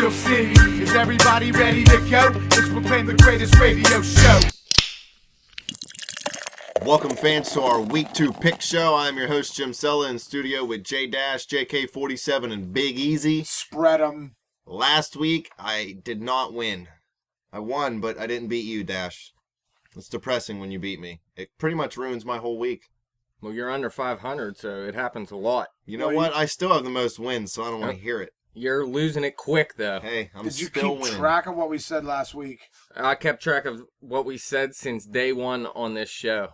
Steel City. Is everybody ready to go? Let's proclaim the greatest radio show. Welcome, fans, to our Week 2 Pick Show. I'm your host, Jim Sella, in studio with JDash, JK47, and Big Easy. Spread them. Last week, I did not win. I won, but I didn't beat you, Dash. It's depressing when you beat me. It pretty much ruins my whole week. Well, you're under 500, so it happens a lot. You know what? I still have the most wins, so I don't want to hear it. You're losing it quick, though. Hey, I'm Did you still keep winning. track of what we said last week? I kept track of what we said since day one on this show.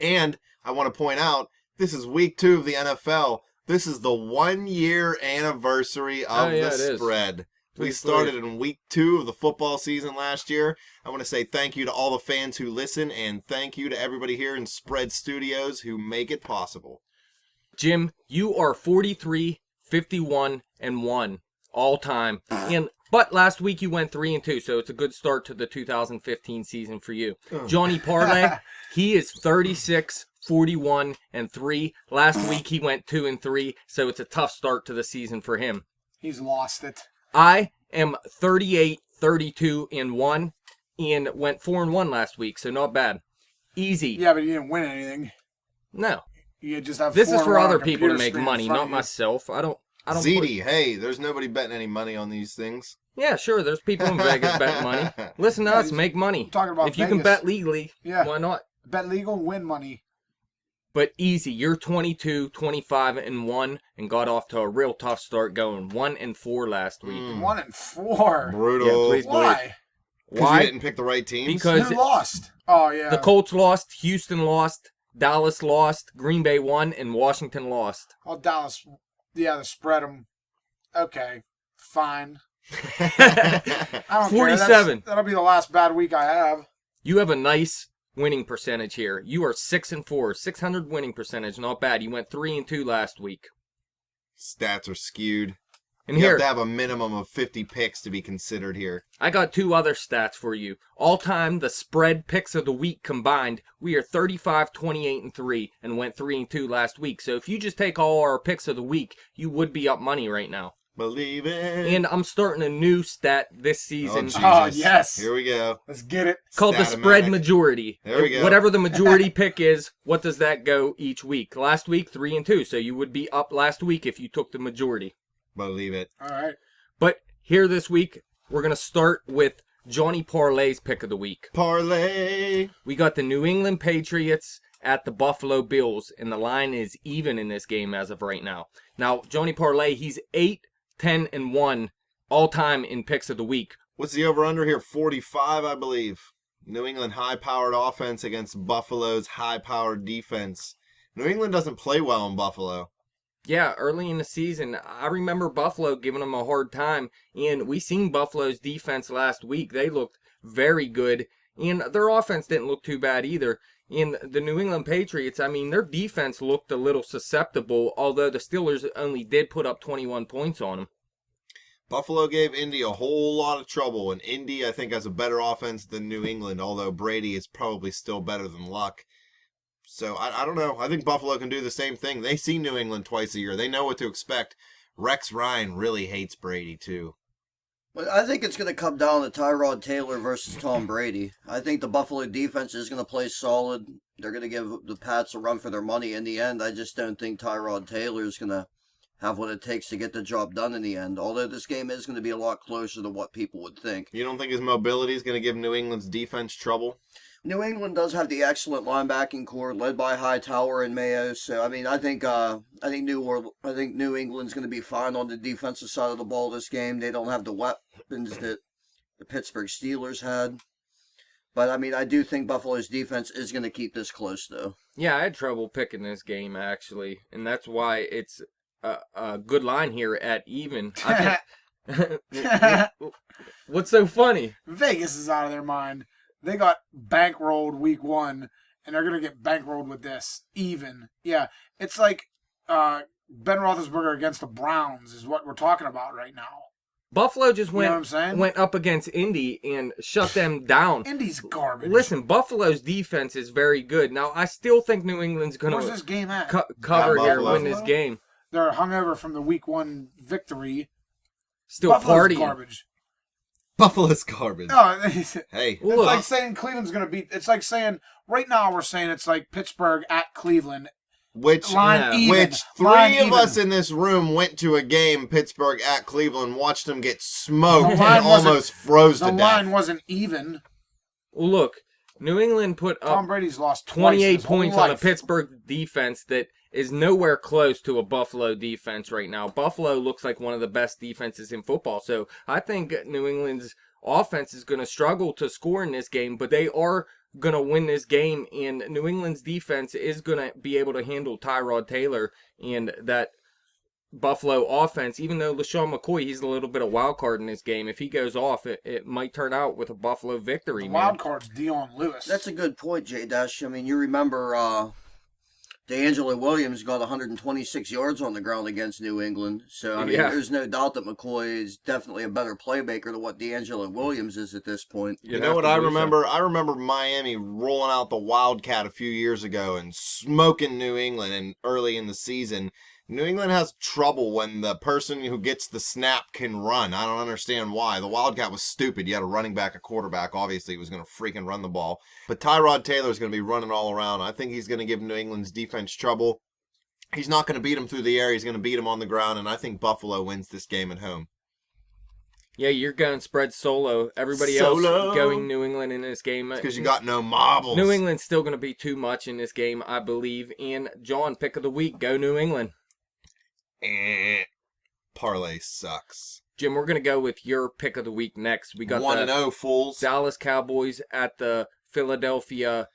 And I want to point out, this is Week 2 of the NFL. This is the 1-year anniversary of the spread. We started in Week 2 of the football season last year. I want to say thank you to all the fans who listen, and thank you to everybody here in Spread Studios who make it possible. Jim, you are 43, 51, and 1 all time. But last week you went 3-2, so it's a good start to the 2015 season for you. Johnny Parlay, he is 36, 41, and 3. Last week he went 2-3, so it's a tough start to the season for him. He's lost it. I am 38, 32, and 1, and went 4-1 last week, so not bad. Easy. Yeah, but you didn't win anything. No. You just have. This is for other on a people to computer make screen money, in front not of you. myself. I don't. ZD, hey, there's nobody betting any money on these things. Yeah, sure. There's people in Vegas betting money. Listen to us, make money. Talking about if you can Vegas. bet legally, why not? Bet legal, win money. But easy. You're 22, 25, and 1, and got off to a real tough start going 1-4 last week. 1-4. Brutal. Yeah, please believe. Why? Because you didn't pick the right teams? Because Who lost? Oh yeah. the Colts lost, Houston lost, Dallas lost, Green Bay won, and Washington lost. Oh, Dallas. Yeah, they spread them. Okay, fine. I don't 47. care. That'll be the last bad week I have. You have a nice winning percentage here. You are 6-4, 600 winning percentage, not bad. You went 3-2 last week. Stats are skewed. And You here, have to have a minimum of 50 picks to be considered here. I got 2 other stats for you. All time, the spread picks of the week combined, we are 35, 28, and 3, and went 3-2 last week. So if you just take all our picks of the week, you would be up money right now. Believe it. And I'm starting a new stat this season. Oh, yes. Here we go. Let's get it. Called the spread Statomatic. majority. There we go. Whatever the majority pick is, what does that go each week? Last week, 3-2. So you would be up last week if you took the majority. Believe it. All right. But here this week, we're going to start with Johnny Parlay's pick of the week. Parlay. We got the New England Patriots at the Buffalo Bills, and the line is even in this game as of right now. Now, Johnny Parlay, he's 8, 10, and 1 all time in picks of the week. What's the over-under here? 45, I believe. New England high-powered offense against Buffalo's high-powered defense. New England doesn't play well in Buffalo. Yeah, early in the season, I remember Buffalo giving them a hard time, and we seen Buffalo's defense last week. They looked very good, and their offense didn't look too bad either. And the New England Patriots, I mean, their defense looked a little susceptible, although the Steelers only did put up 21 points on them. Buffalo gave Indy a whole lot of trouble, and Indy, I think, has a better offense than New England, although Brady is probably still better than Luck. So, I don't know. I think Buffalo can do the same thing. They see New England twice a year. They know what to expect. Rex Ryan really hates Brady, too. But I think it's going to come down to Tyrod Taylor versus Tom Brady. I think the Buffalo defense is going to play solid. They're going to give the Pats a run for their money in the end. I just don't think Tyrod Taylor is going to have what it takes to get the job done in the end, although this game is going to be a lot closer than what people would think. You don't think his mobility is going to give New England's defense trouble? New England does have the excellent linebacking core led by Hightower and Mayo, so I mean I think New England's going to be fine on the defensive side of the ball this game. They don't have the weapons that the Pittsburgh Steelers had. But I mean I do think Buffalo's defense is going to keep this close though. Yeah, I had trouble picking this game actually, and that's why it's a good line here at even. I think, what's so funny? Vegas is out of their mind. They got bankrolled week 1, and they're going to get bankrolled with this. Even. Yeah. It's like Ben Roethlisberger against the Browns is what we're talking about right now. Buffalo just You know what I'm saying? went up against Indy and shut them down. Indy's garbage. Listen, Buffalo's defense is very good. Now, I still think New England's going Where's to this game at? cover At here, Buffalo. win this game. They're hungover from the week 1 victory. Still Buffalo's partying. garbage. Buffalo's garbage. No, Hey. it's like saying Cleveland's going to beat. It's like saying right now we're saying it's like Pittsburgh at Cleveland. Which three of us in this room went to a game, Pittsburgh at Cleveland, watched them get smoked and almost froze to death. The line wasn't even. Well, look, New England put up Tom Brady's lost 28 points on a Pittsburgh defense that is nowhere close to a Buffalo defense right now. Buffalo looks like one of the best defenses in football. So I think New England's offense is going to struggle to score in this game, but they are going to win this game, and New England's defense is going to be able to handle Tyrod Taylor and that Buffalo offense. Even though LaShawn McCoy, he's a little bit of wild card in this game. If he goes off, it might turn out with a Buffalo victory. The wild card's Dion Lewis. That's a good point, JDash. I mean, you remember DeAngelo Williams got 126 yards on the ground against New England. So, I mean, there's no doubt that McCoy is definitely a better playmaker than what DeAngelo Williams is at this point. You know what I remember? I remember Miami rolling out the Wildcat a few years ago and smoking New England and early in the season. New England has trouble when the person who gets the snap can run. I don't understand why. The Wildcat was stupid. You had a running back, a quarterback. Obviously, he was going to freaking run the ball. But Tyrod Taylor's going to be running all around. I think he's going to give New England's defense trouble. He's not going to beat them through the air. He's going to beat them on the ground, and I think Buffalo wins this game at home. Yeah, you're going spread solo. Everybody else going New England in this game. Because you got no marbles. New England's still going to be too much in this game, I believe. And John, pick of the week, go New England. Parlay sucks. Jim, we're going to go with your pick of the week next. We got 1-0, fools. Dallas Cowboys at the Philadelphia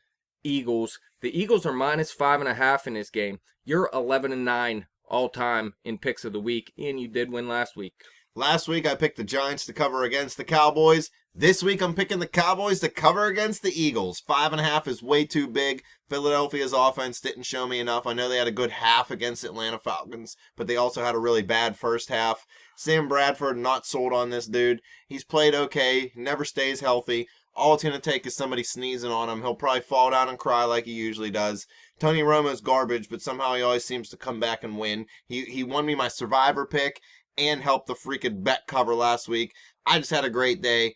Eagles. The Eagles are minus 5.5 in this game. You're 11-9 all time in picks of the week, and you did win last week. Last week I picked the Giants to cover against the Cowboys. This week I'm picking the Cowboys to cover against the Eagles. 5.5 is way too big. Philadelphia's offense didn't show me enough. I know they had a good half against Atlanta Falcons, but they also had a really bad first half. Sam Bradford, not sold on this dude. He's played okay, never stays healthy. All it's going to take is somebody sneezing on him. He'll probably fall down and cry like he usually does. Tony Romo's garbage, but somehow he always seems to come back and win. He won me my survivor pick and helped the freaking bet cover last week. I just had a great day.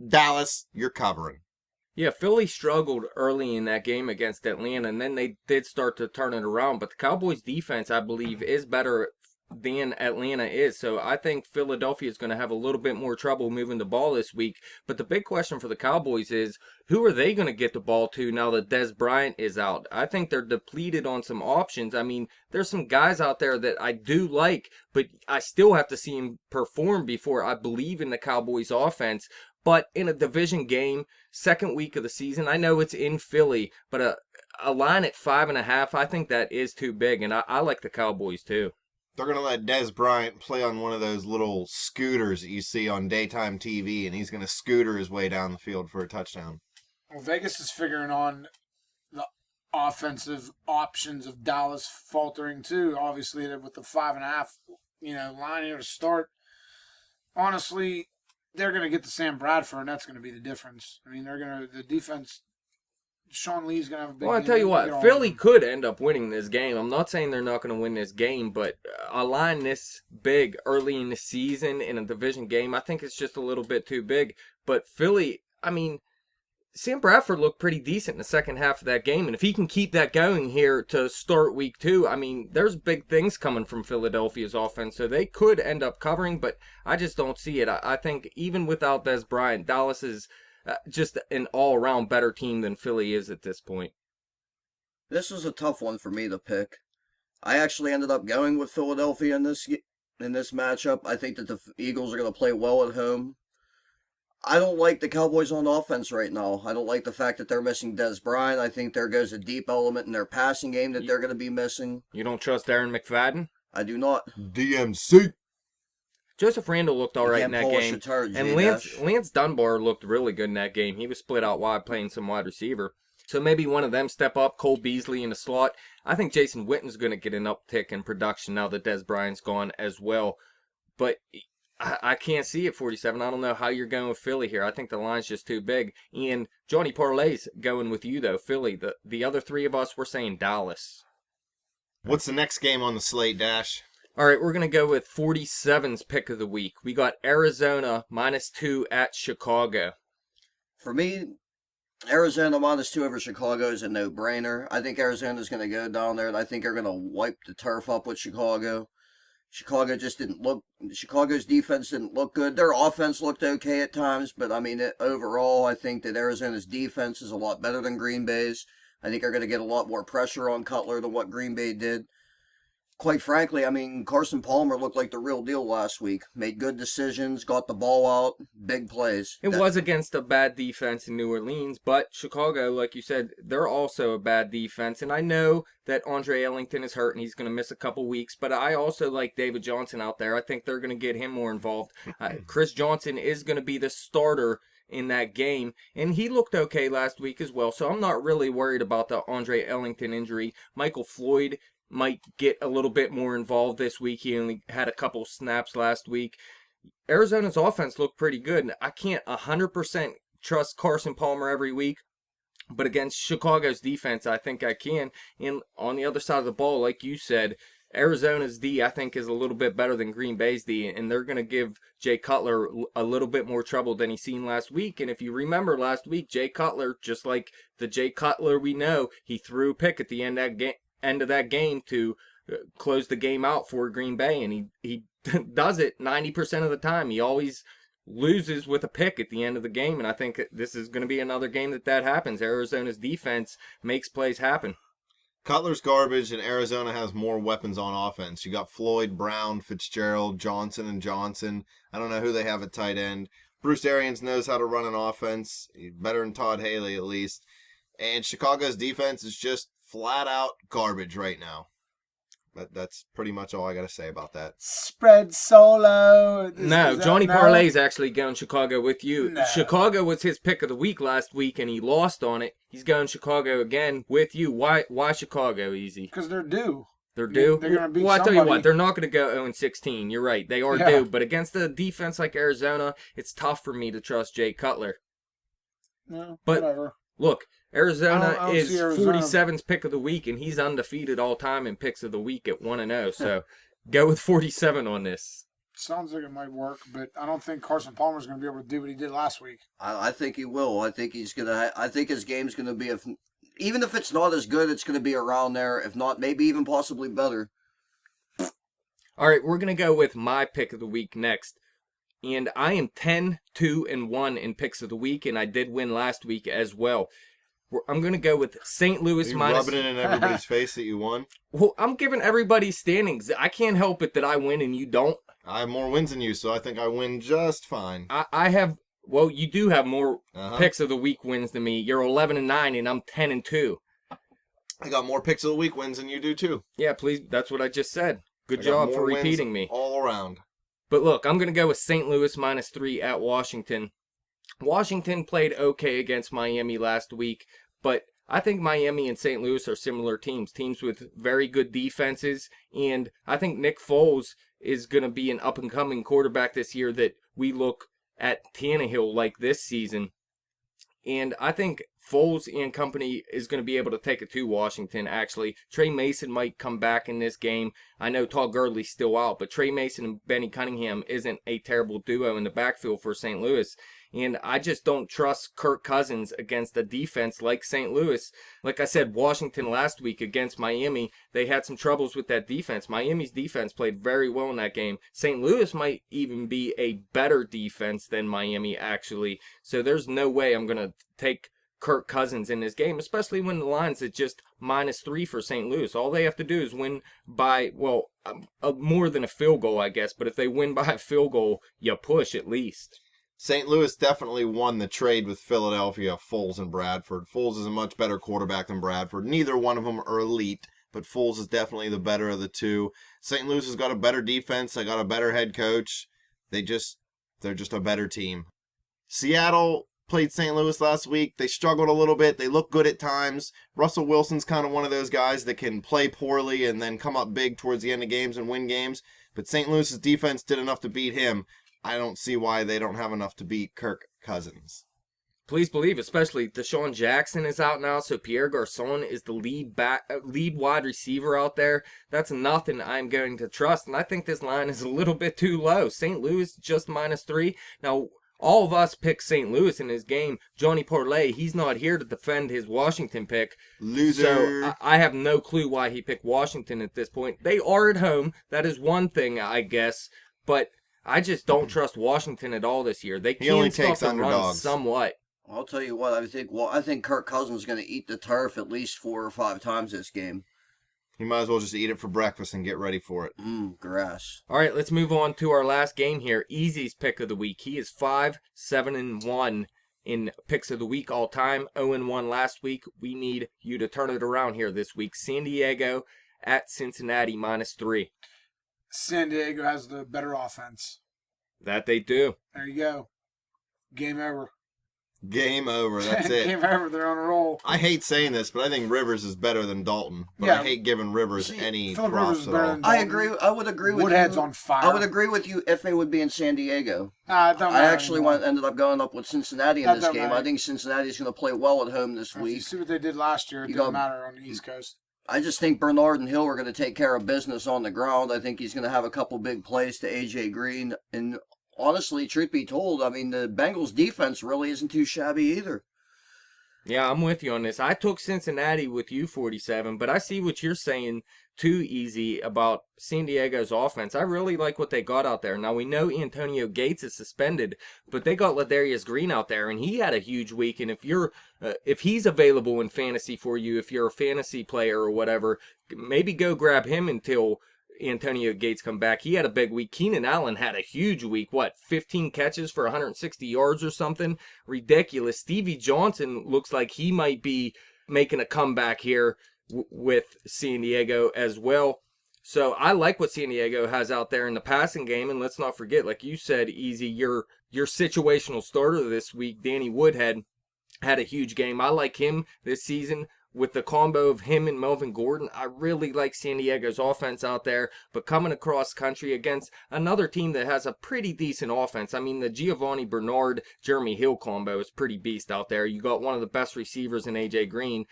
Dallas, you're covering. Yeah, Philly struggled early in that game against Atlanta, and then they did start to turn it around. But the Cowboys' defense, I believe, is better than Atlanta is. So I think Philadelphia is going to have a little bit more trouble moving the ball this week. But the big question for the Cowboys is, who are they going to get the ball to now that Dez Bryant is out? I think they're depleted on some options. I mean, there's some guys out there that I do like, but I still have to see him perform before I believe in the Cowboys' offense. But in a division game, second week of the season, I know it's in Philly, but a line at 5.5, I think that is too big, and I like the Cowboys too. They're going to let Dez Bryant play on one of those little scooters that you see on daytime TV, and he's going to scooter his way down the field for a touchdown. Well, Vegas is figuring on the offensive options of Dallas faltering too. Obviously, with the 5.5, line here to start. Honestly, they're going to get to Sam Bradford, and that's going to be the difference. I mean, the defense. Sean Lee's going to have a big game. Well, I'll tell you what, Philly could end up winning this game. I'm not saying they're not going to win this game, but a line this big early in the season in a division game, I think it's just a little bit too big. But Philly, I mean, Sam Bradford looked pretty decent in the second half of that game, and if he can keep that going here to start week 2, I mean, there's big things coming from Philadelphia's offense, so they could end up covering, but I just don't see it. I think even without Dez Bryant, Dallas is just an all-around better team than Philly is at this point. This was a tough one for me to pick. I actually ended up going with Philadelphia in this matchup. I think that the Eagles are going to play well at home. I don't like the Cowboys on offense right now. I don't like the fact that they're missing Dez Bryant. I think there goes a deep element in their passing game that they're going to be missing. You don't trust Darren McFadden? I do not. DMC. Joseph Randle looked all right in that game. And Lance Dunbar looked really good in that game. He was split out wide playing some wide receiver. So maybe one of them step up, Cole Beasley in the slot. I think Jason Witten's going to get an uptick in production now that Dez Bryant's gone as well. But I can't see it 47. I don't know how you're going with Philly here. I think the line's just too big. And Johnny Parlay's going with you, though, Philly. The other three of us, we're saying Dallas. What's the next game on the slate, Dash? All right, we're going to go with 47's pick of the week. We got Arizona -2 at Chicago. For me, Arizona -2 over Chicago is a no-brainer. I think Arizona's going to go down there, and I think they're going to wipe the turf up with Chicago. Chicago's defense didn't look good. Their offense looked okay at times, but I mean, overall, I think that Arizona's defense is a lot better than Green Bay's. I think they're going to get a lot more pressure on Cutler than what Green Bay did. Quite frankly, I mean, Carson Palmer looked like the real deal last week. Made good decisions, got the ball out, big plays. It was against a bad defense in New Orleans, but Chicago, like you said, they're also a bad defense. And I know that Andre Ellington is hurt and he's going to miss a couple weeks, but I also like David Johnson out there. I think they're going to get him more involved. Chris Johnson is going to be the starter in that game, and he looked okay last week as well, so I'm not really worried about the Andre Ellington injury. Michael Floyd might get a little bit more involved this week. He only had a couple snaps last week. Arizona's offense looked pretty good. I can't 100% trust Carson Palmer every week, but against Chicago's defense, I think I can. And on the other side of the ball, like you said, Arizona's D, I think, is a little bit better than Green Bay's D, and they're going to give Jay Cutler a little bit more trouble than he's seen last week. And if you remember last week, Jay Cutler, just like the Jay Cutler we know, he threw a pick at the end of that game to close the game out for Green Bay, and he does it 90% of the time. He always loses with a pick at the end of the game, and I think this is going to be another game that happens. Arizona's defense makes plays happen. Cutler's garbage, and Arizona has more weapons on offense. You got Floyd, Brown, Fitzgerald, Johnson, and Johnson. I don't know who they have at tight end. Bruce Arians knows how to run an offense, better than Todd Haley at least. And Chicago's defense is just flat out garbage right now. That's pretty much all I got to say about that. Spread solo. Johnny Parlay's actually going Chicago with you. No. Chicago was his pick of the week last week, and he lost on it. He's going Chicago again with you. Why Chicago, Easy? Because they're due. They're due? They're going to beat Well, I tell you somebody. what, they're not going to go 0-16. You're right. They are due. But against a defense like Arizona, it's tough for me to trust Jay Cutler. No, But whatever. Look, Arizona I don't is see Arizona. 47's pick of the week, and he's undefeated all time in picks of the week at 1-0. So go with 47 on this. Sounds like it might work, but I don't think Carson Palmer's going to be able to do what he did last week. I think he will. I think he's gonna. I think his game's gonna be, even if it's not as good, it's gonna be around there. If not, maybe even possibly better. All right, we're going to go with my pick of the week next. And I am 10-2-1 in picks of the week, and I did win last week as well. I'm going to go with St. Louis Are you minus... rubbing it in everybody's face that you won? Well, I'm giving everybody standings. I can't help it that I win and you don't. I have more wins than you, so I think I win just fine. I have... Well, you do have more picks of the week wins than me. You're 11-9, and I'm 10-2. I got more picks of the week wins than you do, too. Yeah, please. That's what I just said. Good job for repeating me. All around. But look, I'm going to go with St. Louis -3 at Washington. Washington played okay against Miami last week, but I think Miami and St. Louis are similar teams with very good defenses, and I think Nick Foles is going to be an up-and-coming quarterback this year that we look at Tannehill like this season. And I think Foles and company is going to be able to take it to Washington, actually. Trey Mason might come back in this game. I know Todd Gurley's still out, but Trey Mason and Benny Cunningham isn't a terrible duo in the backfield for St. Louis. And I just don't trust Kirk Cousins against a defense like St. Louis. Like I said, Washington last week against Miami, they had some troubles with that defense. Miami's defense played very well in that game. St. Louis might even be a better defense than Miami, actually. So there's no way I'm going to take Kirk Cousins in this game, especially when the line's at just -3 for St. Louis. All they have to do is win by, well, more than a field goal, I guess. But if they win by a field goal, you push at least. St. Louis definitely won the trade with Philadelphia, Foles and Bradford. Foles is a much better quarterback than Bradford. Neither one of them are elite, but Foles is definitely the better of the two. St. Louis has got a better defense. They got a better head coach. They're just a better team. Seattle played St. Louis last week. They struggled a little bit. They look good at times. Russell Wilson's kind of one of those guys that can play poorly and then come up big towards the end of games and win games. But St. Louis's defense did enough to beat him. I don't see why they don't have enough to beat Kirk Cousins. Please believe, especially Deshaun Jackson is out now, so Pierre Garçon is the lead wide receiver out there. That's nothing I'm going to trust, and I think this line is a little bit too low. St. Louis just -3. Now, all of us picked St. Louis in his game. Johnny Parlay, he's not here to defend his Washington pick. Loser. So I have no clue why he picked Washington at this point. They are at home. That is one thing, I guess, but I just don't trust Washington at all this year. They can stop the run somewhat. I'll tell you what, I think Kirk Cousins is going to eat the turf at least 4 or 5 times this game. You might as well just eat it for breakfast and get ready for it. Grass. All right, let's move on to our last game here. Easy's pick of the week. He is 5-7-1 in picks of the week all time. 0-1 last week. We need you to turn it around here this week. San Diego at Cincinnati -3. San Diego has the better offense. That they do. There you go. Game over. Game over. That's it. Game over. They're on a roll. I hate saying this, but I think Rivers is better than Dalton. But I hate giving Rivers any Phillip props Rivers is at better all. than Dalton. I agree. I would agree with Woodhead's you. on fire. I would agree with you if they would be in San Diego. It don't I matter actually anymore. ended up going up with Cincinnati in That this don't game. matter. I think Cincinnati's going to play well at home this If you week. see what they did last year, it You didn't got- matter on the East Coast. I just think Bernard and Hill are going to take care of business on the ground. I think he's going to have a couple big plays to A.J. Green. And honestly, truth be told, I mean, the Bengals defense really isn't too shabby either. Yeah, I'm with you on this. I took Cincinnati with you, 47, but I see what you're saying too, Easy, about San Diego's offense. I really like what they got out there. Now, we know Antonio Gates is suspended, but they got Ladarius Green out there, and he had a huge week. And if he's available in fantasy for you, if you're a fantasy player or whatever, maybe go grab him until Antonio Gates come back. He had a big week. Keenan Allen had a huge week. 15 catches for 160 yards or something? Ridiculous. Stevie Johnson looks like he might be making a comeback here with San Diego as well. So I like what San Diego has out there in the passing game. And let's not forget, like you said, Easy, your situational starter this week, Danny Woodhead, had a huge game. I like him this season. With the combo of him and Melvin Gordon, I really like San Diego's offense out there. But coming across country against another team that has a pretty decent offense. I mean, the Giovanni Bernard, Jeremy Hill combo is pretty beast out there. You got one of the best receivers in A.J. Green.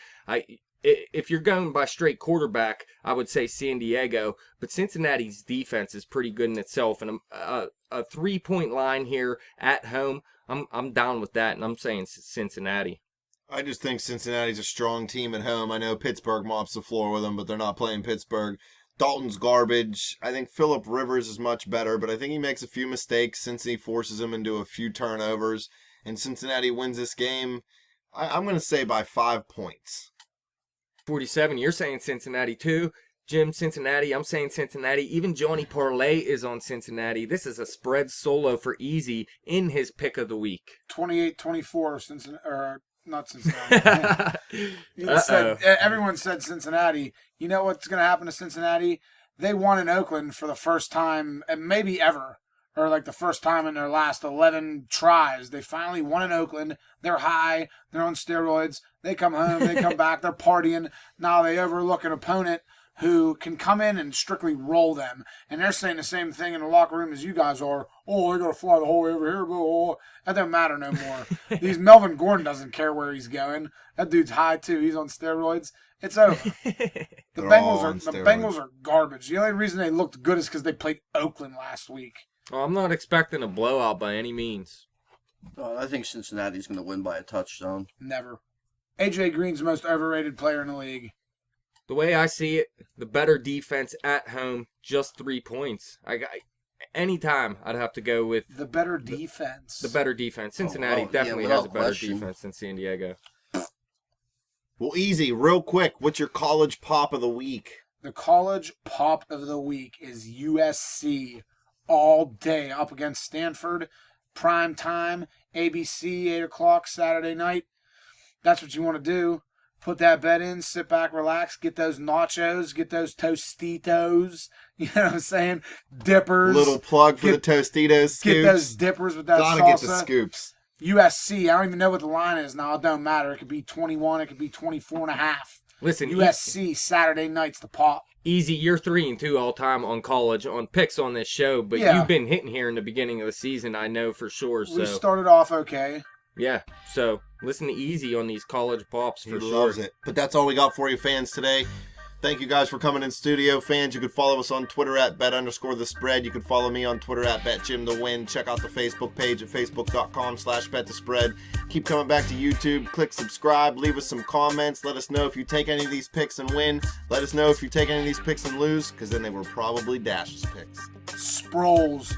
If you're going by straight quarterback, I would say San Diego. But Cincinnati's defense is pretty good in itself. And a 3-point line here at home, I'm down with that. And I'm saying Cincinnati. I just think Cincinnati's a strong team at home. I know Pittsburgh mops the floor with them, but they're not playing Pittsburgh. Dalton's garbage. I think Phillip Rivers is much better, but I think he makes a few mistakes since he forces him into a few turnovers. And Cincinnati wins this game, I'm going to say by 5 points. 47, you're saying Cincinnati too. Jim, Cincinnati, I'm saying Cincinnati. Even Johnny Parlay is on Cincinnati. This is a spread solo for Easy in his pick of the week. 28-24 Cincinnati. Not Cincinnati. Everyone said Cincinnati. You know what's going to happen to Cincinnati? They won in Oakland for the first time, and maybe ever, or like the first time in their last 11 tries. They finally won in Oakland. They're high. They're on steroids. They come home. They come back. They're partying. Now they overlook an opponent who can come in and strictly roll them. And they're saying the same thing in the locker room as you guys are. Oh, they got to fly the whole way over here. Oh, that don't matter no more. Melvin Gordon doesn't care where he's going. That dude's high, too. He's on steroids. It's over. The Bengals are garbage. The only reason they looked good is because they played Oakland last week. Well, I'm not expecting a blowout by any means. I think Cincinnati's going to win by a touchdown. Never. A.J. Green's the most overrated player in the league. The way I see it, the better defense at home, just 3 points. Anytime I'd have to go with the better defense. The better defense. Cincinnati definitely has a better defense than San Diego. Well, Easy, real quick, what's your college pop of the week? The college pop of the week is USC all day up against Stanford. Prime time, ABC, 8 o'clock Saturday night. That's what you want to do. Put that bet in, sit back, relax, get those nachos, get those Tostitos, you know what I'm saying? Dippers. Little plug for the Tostitos scoops. Get those dippers with that salsa. Gotta get the scoops. USC, I don't even know what the line is now. It don't matter. It could be 21, it could be 24.5. Listen, USC, Saturday night's the pop. Easy, you're 3-2 all time on college on picks on this show, but you've been hitting here in the beginning of the season, I know for sure. We started off okay. Yeah, so listen easy on these college pops for He sure. loves it. But that's all we got for you, fans, today. Thank you guys for coming in studio. Fans, you can follow us on Twitter at bet_the_spread. You can follow me on Twitter at betjimthewin. Check out the Facebook page at facebook.com/betthespread. Keep coming back to YouTube. Click subscribe. Leave us some comments. Let us know if you take any of these picks and win. Let us know if you take any of these picks and lose, because then they were probably Dash's picks. Sproles.